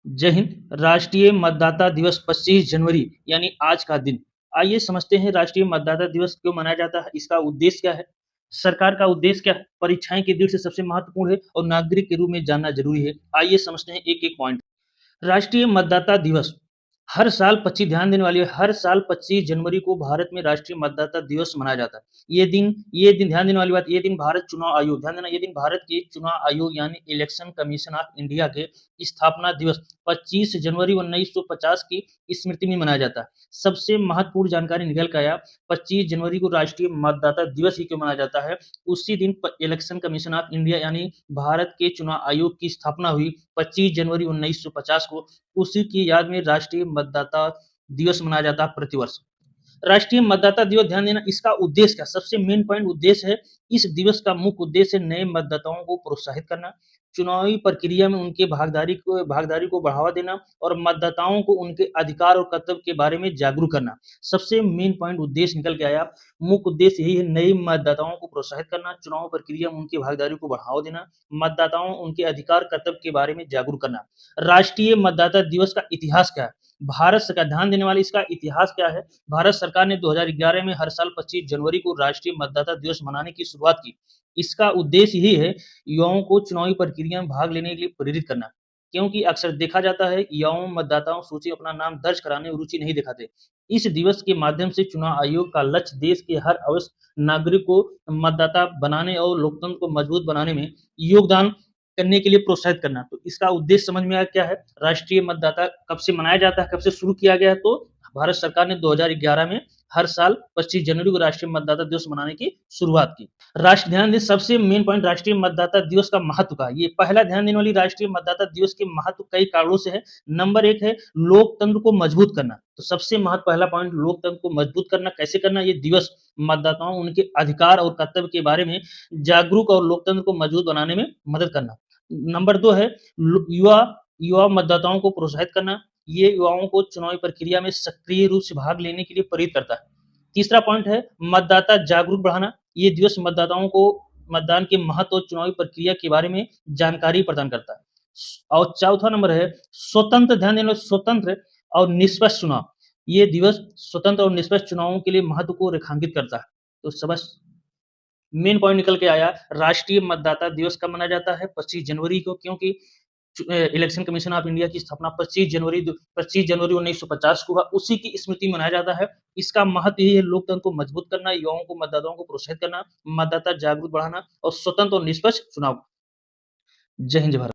जय हिंद। राष्ट्रीय मतदाता दिवस 25 जनवरी यानी आज का दिन। आइए समझते हैं राष्ट्रीय मतदाता दिवस क्यों मनाया जाता है, इसका उद्देश्य क्या है, सरकार का उद्देश्य क्या है, परीक्षाएं की दृष्टि से सबसे महत्वपूर्ण है और नागरिक के रूप में जानना जरूरी है। आइए समझते हैं एक एक पॉइंट। राष्ट्रीय मतदाता दिवस हर साल 25 ध्यान देने वाली है, हर साल 25 जनवरी को भारत में राष्ट्रीय मतदाता दिवस मनाया जाता है। ये दिन ध्यान देने वाली बात, ये दिन भारत चुनाव आयोग, ध्यान देना, ये दिन भारत के चुनाव आयोग यानी इलेक्शन कमीशन ऑफ इंडिया के स्थापना दिवस 25 जनवरी 1950 की स्मृति में मनाया जाता है। सबसे महत्वपूर्ण जानकारी निकल कर आया, 25 जनवरी को राष्ट्रीय मतदाता दिवस ही क्यों मनाया जाता है। उसी दिन इलेक्शन कमीशन ऑफ इंडिया यानी भारत के चुनाव आयोग की स्थापना हुई 25 जनवरी 1950 को। उसी की याद में राष्ट्रीय मतदाता दिवस मनाया जाता है प्रतिवर्ष। राष्ट्रीय मतदाता दिवस, ध्यान देना, इसका उद्देश्य क्या, सबसे मेन पॉइंट उद्देश्य है, इस दिवस का मुख्य उद्देश्य नए मतदाताओं को प्रोत्साहित करना, चुनावी प्रक्रिया में उनके भागीदारी को बढ़ावा देना और मतदाताओं को उनके अधिकार और कर्तव्य के बारे में जागरूक करना। सबसे मेन पॉइंट उद्देश्य निकल के आया, मुख्य उद्देश्य यही है, नए मतदाताओं को प्रोत्साहित करना, चुनाव प्रक्रिया में उनकी भागीदारी को बढ़ावा देना, मतदाताओं उनके अधिकार कर्तव्य के बारे में जागरूक करना। राष्ट्रीय मतदाता दिवस का इतिहास क्या है, भारत सरकार, ध्यान देने वाले, इसका इतिहास क्या है। भारत सरकार ने 2011 में हर साल 25 जनवरी को राष्ट्रीय मतदाता दिवस मनाने की शुरुआत की। इसका उद्देश्य यही है, युवाओं को चुनावी प्रक्रिया में भाग लेने के लिए प्रेरित करना, क्योंकि अक्सर देखा जाता है युवाओं मतदाताओं सूची अपना नाम दर्ज कराने में रुचि नहीं दिखाते। इस दिवस के माध्यम से चुनाव आयोग का लक्ष्य देश के हर अवश्य नागरिक को मतदाता बनाने और लोकतंत्र को मजबूत बनाने में योगदान करने के लिए प्रोत्साहित करना। तो इसका उद्देश्य समझ में आया क्या है। राष्ट्रीय मतदाता कब से मनाया जाता है, कब से शुरू किया गया है, तो भारत सरकार ने 2011 में हर साल 25 जनवरी को राष्ट्रीय मतदाता दिवस मनाने की शुरुआत की। राष्ट्र, ध्यान दें, सबसे मेन पॉइंट राष्ट्रीय मतदाता दिवस का महत्व का, ये पहला ध्यान देने वाली, राष्ट्रीय मतदाता दिवस के महत्व कई कारणों से है। नंबर एक है लोकतंत्र को मजबूत करना, तो सबसे महत्व पहला पॉइंट लोकतंत्र को मजबूत करना। कैसे करना, ये दिवस मतदाताओं उनके अधिकार और कर्तव्य के बारे में जागरूक और लोकतंत्र को मजबूत बनाने में मदद करना। नंबर दो है युवा युवा मतदाताओं को प्रोत्साहित करना, ये युवाओं को चुनावी प्रक्रिया में सक्रिय रूप से भाग लेने के लिए प्रेरित करता है। तीसरा पॉइंट है मतदाता जागरूक बढ़ाना, ये दिवस मतदाताओं को मतदान के महत्व और चुनावी प्रक्रिया के बारे में जानकारी प्रदान करता है। और चौथा नंबर है स्वतंत्र, ध्यान देना, स्वतंत्र और निष्पक्ष चुनाव, ये दिवस स्वतंत्र और निष्पक्ष चुनावों के लिए महत्व को रेखांकित करता है। तो सब मेन पॉइंट निकल के आया, राष्ट्रीय मतदाता दिवस कब मनाया जाता है, 25 जनवरी को, क्योंकि इलेक्शन कमीशन ऑफ इंडिया की स्थापना 25 जनवरी 1950 को हुआ, उसी की स्मृति मनाया जाता है। इसका महत्व यही है, लोकतंत्र को मजबूत करना, युवाओं को मतदाताओं को प्रोत्साहित करना, मतदाता जागरूक बढ़ाना और स्वतंत्र और निष्पक्ष चुनाव। जय हिंद, जय भारत।